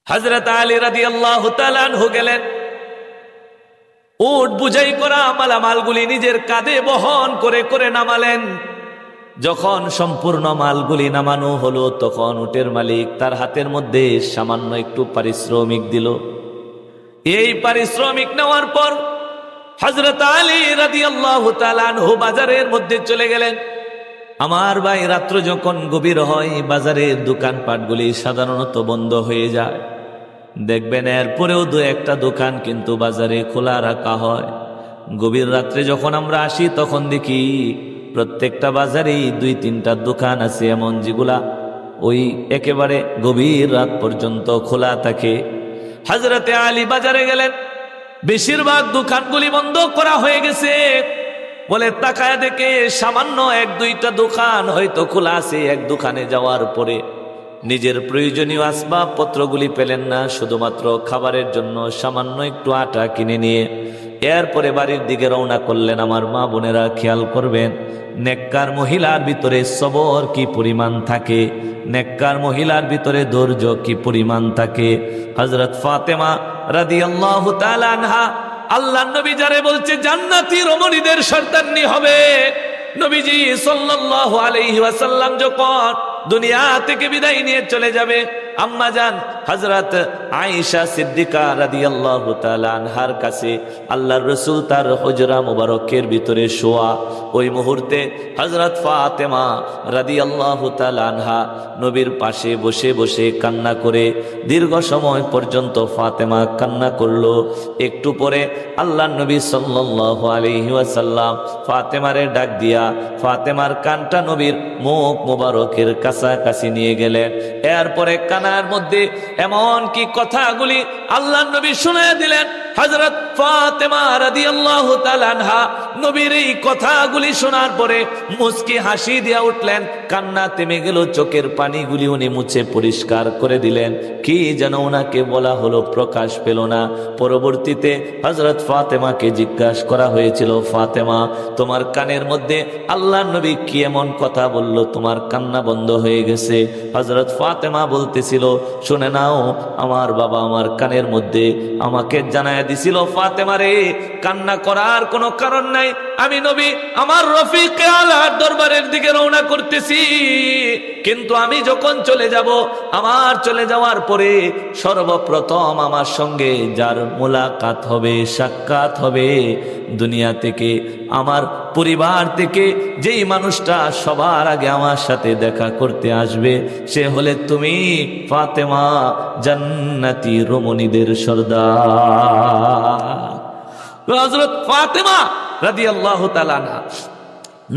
হযরত আলী রাদিয়াল্লাহু তাআলা আনহু গেলেন, উট বুঝাই করা মালামালগুলি নিজের কাঁধে বহন করে করে নামালেন। যখন সম্পূর্ণ মালগুলি নামানো হলো, তখন উটের মালিক তার হাতের মধ্যে সামান্য একটু পারিশ্রমিক দিল। এই পারিশ্রমিক নেওয়ার পর হযরত আলী রাদিয়াল্লাহু তাআলা আনহু বাজারের মধ্যে চলে গেলেন। আমার ভাই, রাত্র যখন গভীর হয়, বাজারের দোকানপাটগুলি সাধারণত বন্ধ হয়ে যায়। দেখবেন এরপরেও দু একটা দোকান কিন্তু বাজারে খোলা রাখা হয়। গভীর রাত্রে যখন আমরা আসি, তখন দেখি প্রত্যেকটা বাজারেই দুই তিনটা দোকান আছে এমন, যেগুলা ওই একেবারে গভীর রাত পর্যন্ত খোলা থাকে। হযরতে আলী বাজারে গেলেন, বেশিরভাগ দোকানগুলি বন্ধ করা হয়ে গেছে। বলে তাকায় দেখে সামান্য এক দুইটা দোকান হয়তো খোলা আছে। এক দোকানে যাওয়ার পরে নিজের প্রয়োজনীয় আসবাবপত্রগুলি পেলেন না, শুধুমাত্র খাবারের জন্য সামান্য একটু আটা কিনে নিয়ে এরপরে বাড়ির দিকে রওনা করলেন। আমার মা বোনেরা খেয়াল করবেন, নেককার মহিলার ভিতরে সবর কি পরিমাণ থাকে, নেককার মহিলার ভিতরে ধৈর্য কি পরিমাণ থাকে। হযরত ফাতেমা রাদিয়াল্লাহু তাআলা আনহা, আল্লাহর নবী যারে বলছে জান্নাতি রমণীদের সর্দারনি হবে, নবীজি সাল্লাল্লাহু আলাইহি ওয়াসাল্লাম যখন দুনিয়া থেকে বিদায় নিয়ে চলে যাবে, আম্মা জান হযরত আয়েশা সিদ্দিকা রাদিয়াল্লাহু তাআলা আনহার কাছে আল্লাহর রাসূল তার হুজরা মুবারকের ভিতরে শোয়া। ওই মুহূর্তে হযরত ফাতেমা রাদিয়াল্লাহু তাআলা আনহা নবীর পাশে বসে বসে কান্না করে দীর্ঘ সময় পর্যন্ত ফাতেমা কান্না করলো। একটু পরে আল্লাহর নবী সাল্লাল্লাহু আলাইহি ওয়াসাল্লাম ফাতেমারে ডাক দিয়া ফাতেমার কানটা নবীর মুখ মুবারকের কাছাকাছি নিয়ে গেলেন। এরপরে কানার মধ্যে এমন কি কথাগুলি আল্লাহর নবী শুনিয়ে দিলেন। হযরত ফাতেমা রাদিয়াল্লাহু তাআলা আনহা নবীর এই কথাগুলি শোনার পরে মুস্কি হাসি দিয়া উঠলেন, কান্না থেমে গেল, চোখের পানিগুলি উনি মুছে পরিষ্কার করে দিলেন। কি যেন ওনাকে বলা হলো, প্রকাশ পেল না। পরবর্তীতে হযরত ফাতেমাকে জিজ্ঞাসা করা হয়েছিল, ফাতেমা তোমার কানের মধ্যে আল্লাহর নবী কি এমন কথা বলল, তোমার কান্না বন্ধ হয়ে গেছে? হযরত ফাতেমা বলতেছিল, শুনে নাও, আমার বাবা আমার কানের মধ্যে আমাকে জানায় দিছিল, ফাতেমা রে, কান্না করার কোনো কারণ নাই, আমি নবী আমার রফিকে আলার দরবারের দিকে রওনা করতেছি। কিন্তু আমি যখন চলে যাব, আমার চলে যাওয়ার পরে সর্বপ্রথম আমার সঙ্গে যার মোলাকাত হবে, সাক্ষাৎ হবে, দুনিয়া থেকে আমার পরিবার থেকে যেই মানুষটা সবার আগে আমার সাথে দেখা করতে আসবে, সে হলে তুমি ফাতেমা, জান্নাতি রমণীদের সর্দার। হযরত ফাতেমা রাদিয়াল্লাহু তাআলা আনহা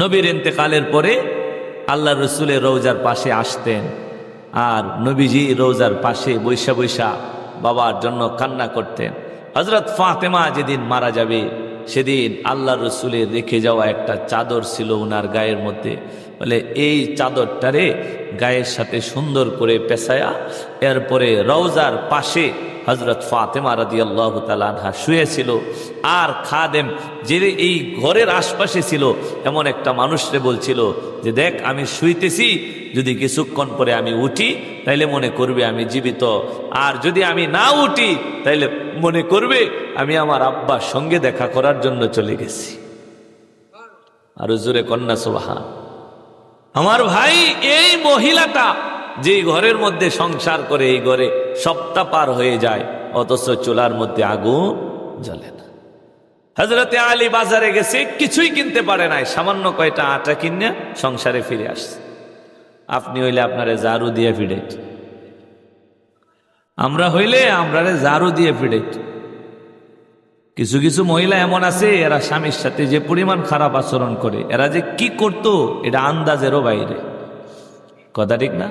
নবীর ইন্তেকালের পরে আল্লাহ রসুলের রওজার পাশে আসতেন, আর নবীজি রওজার পাশে বৈশা বৈশা বাবার জন্য কান্না করতেন। হযরত ফাতেমা যেদিন মারা যাবে, সেদিন আল্লাহ রসুলের রেখে যাওয়া একটা চাদর ছিল ওনার গায়ের মধ্যে। বলে এই চাদরটারে গায়ের সাথে সুন্দর করে পেঁচায়া এরপরে রওজার পাশে হযরত ফাতেমা রাদিয়াল্লাহু তাআলা আনহা শুয়েছিল। আর খাদেম যে এই ঘরের আশপাশে ছিল, এমন একটা মানুষরে বলছিল যে দেখ, আমি শুইতেছি, যদি কিছুক্ষণ পরে আমি উঠি তাইলে মনে করবে আমি জীবিত, আর যদি আমি না উঠি তাইলে মনে করবে আমি আমার আব্বার সঙ্গে দেখা করার জন্য চলে গেছি। আর জোরে কন্যা সুবহান। আমার ভাই, এই মহিলাটা যে ঘরের মধ্যে সংসার করে, এই ঘরে সপ্তাহ পার হয়ে যায়, অথচ চুলার মধ্যে আগুন জ্বলে না। হযরতে আলী বাজারে গেছে, কিছুই কিনতে পারে নাই, সামান্য কয়টা আটা কিনে সংসারে ফিরে আসছে। আপনি হইলে আপনারে ঝাড়ু দিয়ে ফিডাইত, আমরা হইলে আমরারে ঝাড়ু দিয়ে ফিডাইত। কিছু কিছু মহিলা এমন আছে, এরা স্বামীর সাথে যে পরিমাণ খারাপ আচরণ করে, এরা যে কি করতো এটা আন্দাজেরও বাইরে, কথা ঠিক না?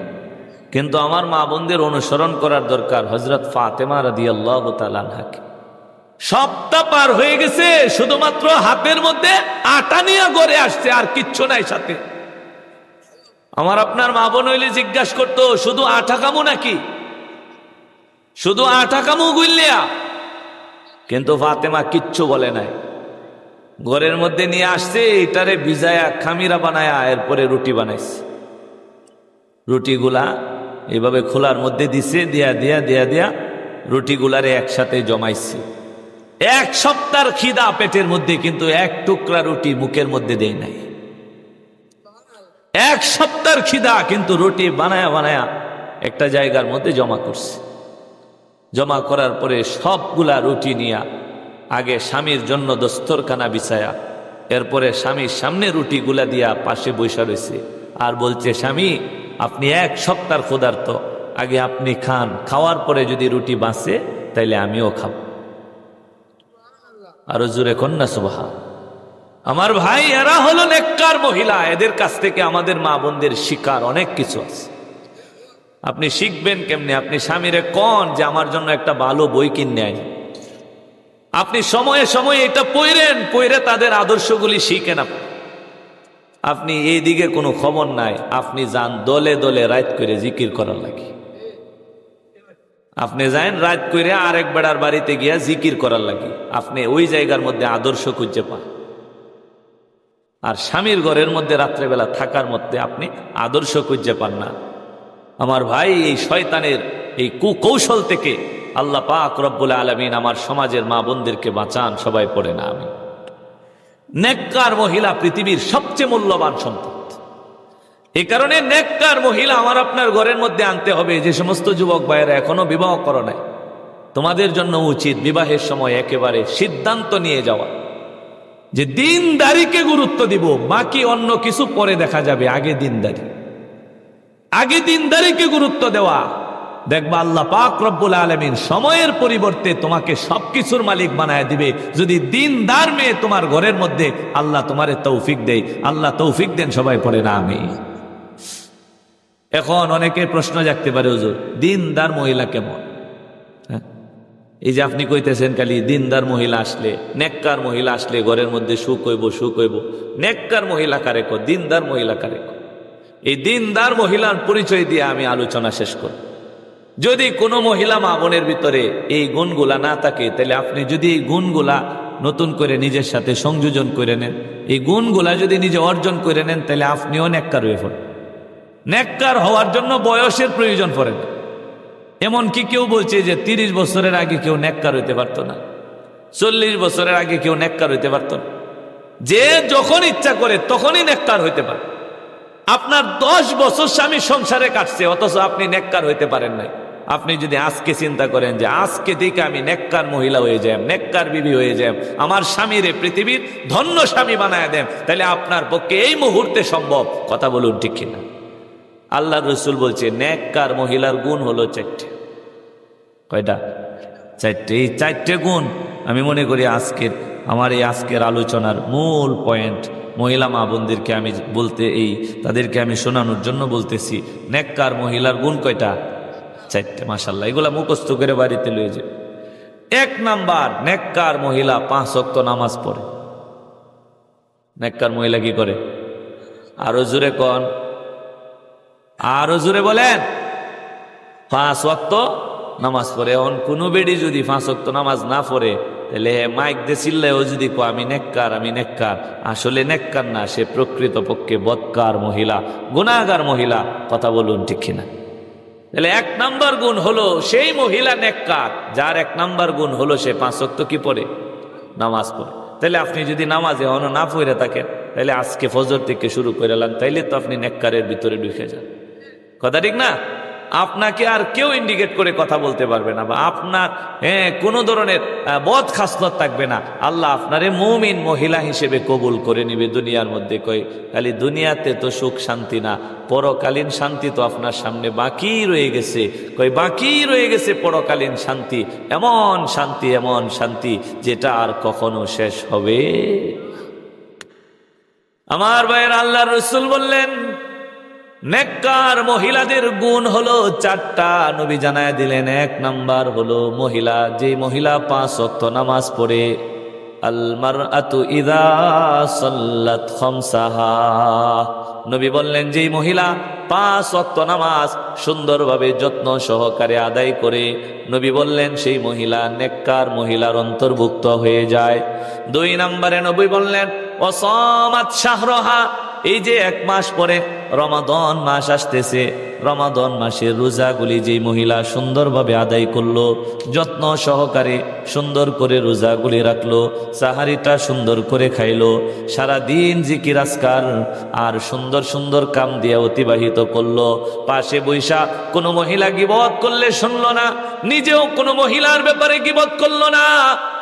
কিন্তু আমার মা বোনদের অনুসরণ করার দরকার হযরত ফাতেমা রাদিয়াল্লাহু তাআলা আনহাকে। সপ্তাহ পার হয়ে গেছে, শুধুমাত্র হাতের মধ্যে আটা নিয়ে ঘরে আসছে, আর কিচ্ছু নাই সাথে। আমার আপনার মা বোন হইলে জিজ্ঞাসা করতো, শুধু আটা কামু নাকি, শুধু আটা কামু গুইলিয়া? কিন্তু ফাতেমা কিচ্ছু বলে নাই, ঘরের মধ্যে নিয়ে আসছে, এটারে ভিজায়া খামিরা বানায়া এরপরে রুটি বানাইছে। রুটিগুলা এইভাবে খোলার মধ্যে দিছে, দিয়া দিয়া দিয়া দিয়া রুটিগুলারে একসাথে জমাইছে। এক সপ্তাহের খিদা পেটের মধ্যে, কিন্তু এক টুকরা রুটি মুখের মধ্যে দেয় নাই। এক সপ্তাহের খিদা, কিন্তু রুটি বানায়া বানায়া একটা জায়গার মধ্যে জমা করছে। জমা করার পরে সবগুলা রুটি নিয়া আগে স্বামীর জন্য দস্তরখানা বিছায়া, এরপরে স্বামীর সামনে রুটিগুলা দিয়া পাশে বসা রয়েছে আর বলছে, স্বামী আপনি এক সপ্তাহ ক্ষুধার্ত, আগে আপনি খান, খাওয়ার পরে যদি রুটি বাঁচে তাইলে আমিও খাব। আরো জোরে কন্যা সুবহান। আমার ভাই, এরা হলো নেককার মহিলা। এদের কাছ থেকে আমাদের মা বোনদের শিকার অনেক কিছু আছে। আপনি শিখবেন কেমনে? আপনি স্বামীরে কন যে আমার জন্য একটা ভালো বই কিনে আনি। আপনি সময়ে সময়ে এটা পড়ে তাদের আদর্শগুলি শিখেন। আপনি এই দিকে কোনো খবর নাই, আপনি যান দলে দলে রাত করে জিকির করার লাগে। আপনি যান রাত করে আরেক বেড়ার বাড়িতে গিয়া জিকির করার লাগে। আপনি ওই জায়গার মধ্যে আদর্শ খুঁজে পান। আর স্বামীর ঘরের মধ্যে রাত্রেবেলা থাকার মধ্যে আপনি আদর্শ খুঁজে পান না। আমার ভাই, এই শয়তানের এই কুকৌশল থেকে আল্লাহ পাক রব্বুল আলামিন আমার সমাজের মা বোনদেরকে বাঁচান। সবাই পড়ে না আমি। নেককার মহিলা পৃথিবীর সবচেয়ে মূল্যবান সম্পদ। এই কারণে নেককার মহিলা আমার আপনার ঘরের মধ্যে আনতে হবে। যে সমস্ত যুবক ভাইয়েরা এখনো বিবাহ করো নাই, তোমাদের জন্য উচিত বিবাহের সময় একেবারে সিদ্ধান্ত নিয়ে যাওয়া যে দিনদারিকে গুরুত্ব দিব, বাকি অন্য কিছু পরে দেখা যাবে। আগে দিনদারিকে গুরুত্ব দেওয়া। দেখবা আল্লাহ পাক রব্বুল আলামিন সময়ের পরিবর্তে তোমাকে সবকিছুর মালিক বানায় দিবে যদি দিনদার মেয়ে তোমার ঘরের মধ্যে আল্লাহ তোমারে তৌফিক দেয়। আল্লাহ তৌফিক দেন। সবাই পড়ে না আমি। এখন অনেকের প্রশ্ন জাগতে পারে, হুজুর দিনদার মহিলা কেমন? এই যে আপনি কইতেছেন খালি দিনদার মহিলা আসলে, নেককার মহিলা আসলে ঘরের মধ্যে সুখ হইব। নেককার মহিলা কারে কো, দিনদার মহিলা কারে কো? এই দিনদার মহিলার পরিচয় দিয়ে আমি আলোচনা শেষ করব। যদি কোনো মহিলা মা বোনের ভিতরে এই গুণগুলা না থাকে, তাহলে আপনি যদি এই গুণগুলা নতুন করে নিজের সাথে সংযোজন করে নেন, এই গুণগুলা যদি নিজে অর্জন করে নেন, তাহলে আপনিও নেককার হয়ে পড়েন। নেককার হওয়ার জন্য বয়সের প্রয়োজন পড়ে না। এমনকি কেউ বলছে যে 30 বছরের আগে কেউ নেককার হইতে পারতো না, 40 বছরের আগে কেউ নেককার হইতে পারতো না। যে যখন ইচ্ছা করে তখনই নেককার হইতে পারে। আপনার 10 বছর স্বামী সংসারে কাটছে, অথচ আপনি নেককার হইতে পারেন নাই। আপনি যদি আজকে চিন্তা করেন যে আজকে থেকে আমি নেককার মহিলা হয়ে যাই, নেককার বিবি হয়ে যাই, আমার স্বামীরে পৃথিবীর ধন্য স্বামী বানায় দেন, তাহলে আপনার পক্ষে এই মুহূর্তে সম্ভব। কথা বলুন ঠিক কিনা? আল্লাহ রসুল বলছে নেককার মহিলার গুণ হলো 4টে। কয়টা? 4টে। এই 4টে গুণ আমি মনে করি আমার এই আজকের আলোচনার মূল পয়েন্ট। মহিলা মা বোনদেরকে আমি তাদেরকে আমি শোনানোর জন্য বলতেছি। নেককার মহিলার গুণ কয়টা? 4টে। মাশাআল্লাহ, এগুলা মুখস্থ করে বাড়িতে লয়ে যাবে। 1 নাম্বার, নেককার মহিলা 5 ওয়াক্ত নামাজ পড়ে। নেককার মহিলা কি করে? আরো জোরে কন, আরো জোরে বলেন। 5 ওয়াক্ত নামাজ পড়ে। এখন কোনো বেডি যদি 5 ওয়াক্ত নামাজ না পড়ে, তাহলে মাইক দিয়ে চিল্লায়ও যদি কো আমি নেককার, আসলে নেককার না, সে প্রকৃত পক্ষে বদকার মহিলা, গুনাহগার মহিলা। কথা বলুন ঠিক কিনা? তাহলে 1 নাম্বার গুণ হলো সেই মহিলা নেককার, যার 1 নাম্বার গুণ হলো সে 5 ওয়াক্ত কি পড়ে? নামাজ পড়ে। তাহলে আপনি যদি নামাজে এখনো না পড়ে থাকেন, তাহলে আজকে ফজর থেকে শুরু করে এলেন, তাইলে তো আপনি নেককারের ভিতরে ঢুকে যান। কথা ঠিক না? আপনাকে আর কেউ ইন্ডিকেট করে কথা বলতে পারবে না, বা আপনার কোনো ধরনের বদ খাসলত থাকবে না। আল্লাহ আপনারে মুমিন মহিলা হিসেবে কবুল করে নিবে দুনিয়ার মধ্যে। কই খালি দুনিয়াতে তো সুখ শান্তি না, পরকালীন শান্তি তো আপনার সামনে বাকি রয়ে গেছে। কই বাকি রয়ে গেছে পরকালীন শান্তি, এমন শান্তি যেটা আর কখনো শেষ হবে। আমার ভাইয়ের আল্লাহ রসুল বললেন নেককার মহিলাদের গুণ হলো 4টা। নবী জানায় দিলেন 1 নাম্বার হলো মহিলা, যে মহিলা 5 ওয়াক্ত নামাজ পড়ে। আল মারআতু ইযা সাল্লাত খামসাহা। নবী বললেন যে মহিলা 5 ওয়াক্ত নামাজ সুন্দরভাবে যত্ন সহকারে আদায় করে, নবী বললেন সেই মহিলা নেককার মহিলার অন্তর্ভুক্ত হয়ে যায়। 2 নম্বরে নবী বললেন ওয়াসামাত শাহরাহা। এই যে 1 মাস পরে রমাদান মাস আসতেছে, রমাদান মাসের রোজাগুলি যেই মহিলা সুন্দরভাবে আদায় করলো, যত্ন সহকারে সুন্দর করে রোজাগুলি রাখলো, সাহারিটা সুন্দর করে খাইলো, সারাদিন জিকির আজকার আর সুন্দর সুন্দর কাম দিয়ে অতিবাহিত করলো, পাশে বৈশা কোনো মহিলা গীবত করলে শুনলো না, নিজেও কোনো মহিলার ব্যাপারে গীবত করলো না,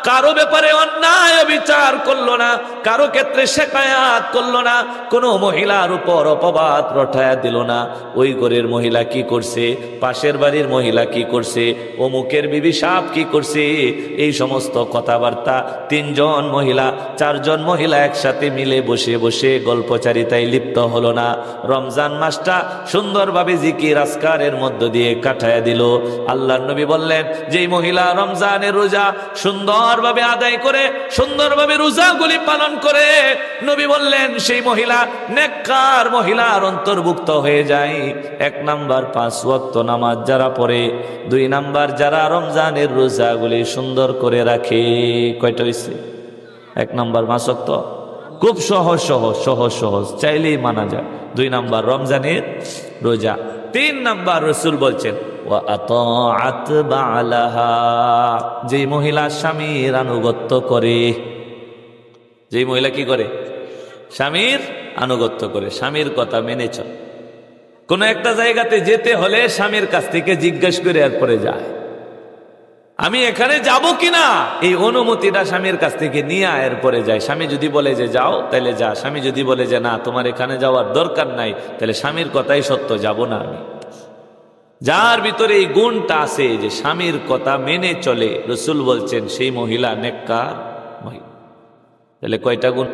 কারো ব্যাপারে অন্যায় বিচার করলো না, কারো ক্ষেত্রে শেকায়াত করলো না, কোনো মহিলার উপর অপবাদ রটায়া দিল না। ওই ঘরের মহিলা কি করছে, পাশের বাড়ির মহিলা কি করছে, অমুকের বিবি সাপ কি করছে, এই সমস্ত কথাবার্তা 3 জন মহিলা 4 জন মহিলা একসাথে মিলে বসে বসে গল্পচারিতায় লিপ্ত হলো না। রমজান মাসটা সুন্দরভাবে জিকির আজকারের মধ্য দিয়ে কাটায়া দিল। আল্লাহর নবী বললেন, যেই মহিলা রমজানের রোজা সুন্দরভাবে আদায় করে, সুন্দরভাবে রোজাগুলি পালন করে, নবী বললেন সেই মহিলা নেককার মহিলার অন্তর্ভুক্ত হয়ে যায়। 1 নাম্বার 5 ওয়াক্ত নামাজ যারা পড়ে, 2 নাম্বার যারা রমজানের রোজাগুলি সুন্দর করে রাখে। কয়টা হইছে? 1 নাম্বার 5 ওয়াক্ত, খুব সহজ সহজ সহজ সহজ, চাইলেই মানা যায়। 2 নাম্বার রমজানের রোজা। 3 নাম্বার রাসূল বলছেন ওয়া আতাআত বালাহা, যেই মহিলা স্বামীর আনুগত্য করে। যেই মহিলা কি করে? স্বামীর আনুগত্য করে, স্বামীর কথা মেনে চলে। কোন একটা জায়গাতে যেতে হলে স্বামীর কাছ থেকে জিজ্ঞেস করে এরপরে যায়, আমি এখানে যাব কিনা, এই অনুমতিটা স্বামীর কাছ থেকে নিয়ে এরপরে যায়। স্বামী যদি বলে যে যাও, তাহলে যা। স্বামী যদি বলে যে না, তোমার এখানে যাওয়ার দরকার নাই, তাহলে স্বামীর কথাই সত্য, যাব না আমি। যার ভিতরে এই গুণটা আছে যে স্বামীর কথা মেনে চলে, রাসূল বলছেন সেই মহিলা নেককার মহিলা। তাহলে কয়টা গুণ?